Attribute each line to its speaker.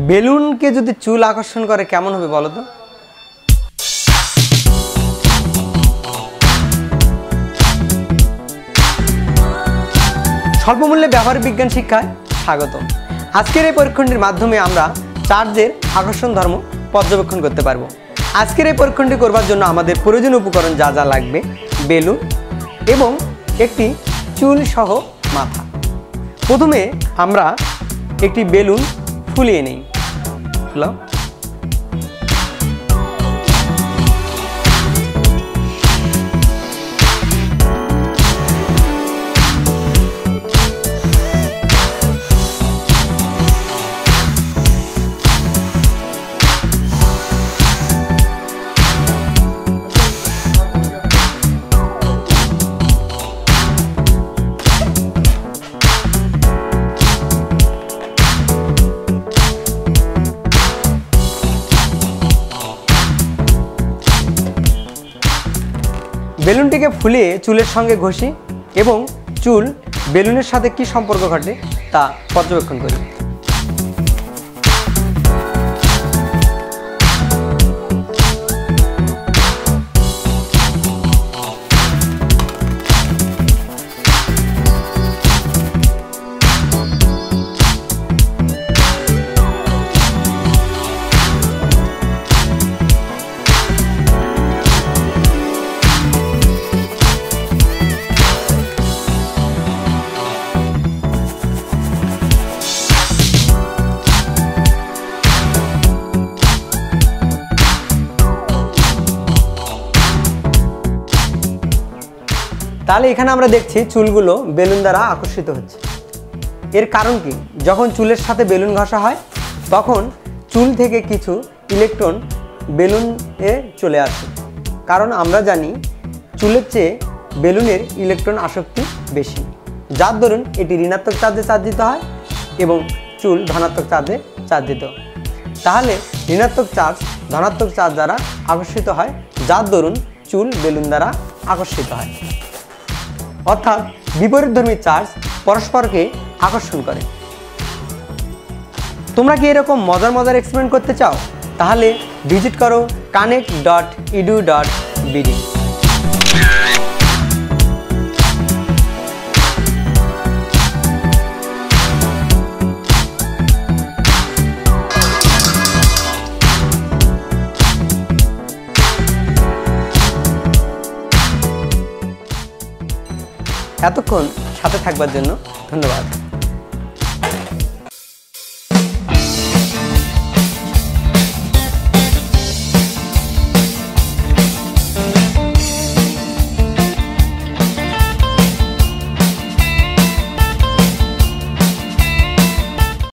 Speaker 1: বেলুনকে যদি চুল আকর্ষণ করে কেমন হবে বলো তো? স্বল্পমূল্যে ব্যবহারিক বিজ্ঞান শিক্ষায় স্বাগত। আজকের এই পরীক্ষণটির মাধ্যমে আমরা চার্জের আকর্ষণ ধর্ম পর্যবেক্ষণ করতে পারবো। আজকের এই পরীক্ষণটি করবার জন্য আমাদের প্রয়োজনীয় উপকরণ যা যা লাগবে: বেলুন এবং একটি চুল সহ মাথা। প্রথমে আমরা একটি বেলুন ফুলিয়ে নেই। ফুলাও। বেলুনটিকে ফুলিয়ে চুলের সঙ্গে ঘষি এবং চুল বেলুনের সাথে কী সম্পর্ক ঘটে তা পর্যবেক্ষণ করি। তাহলে এখানে আমরা দেখছি চুলগুলো বেলুন দ্বারা আকর্ষিত হচ্ছে। এর কারণ কি? যখন চুলের সাথে বেলুন ঘষা হয় তখন চুল থেকে কিছু ইলেকট্রন বেলুনে চলে আসে, কারণ আমরা জানি চুলের চেয়ে বেলুনের ইলেকট্রন আসক্তি বেশি, যার দরুন এটি ঋণাত্মক চার্জে চার্জিত হয় এবং চুল ধনাত্মক চার্জে চার্জিত। তাহলে ঋণাত্মক চার্জ ধনাত্মক চার্জ দ্বারা আকর্ষিত হয়, যার দরুন চুল বেলুন দ্বারা আকর্ষিত হয়। অর্থাৎ বিপরীতধর্মী চার্জ পরস্পরকে আকর্ষণ করে। তোমরা কি এরকম মজার মজার এক্সপেরিমেন্ট করতে চাও? তাহলে ভিজিট করো konnect.edu.bd। এতক্ষণ সাথে থাকবার জন্য ধন্যবাদ।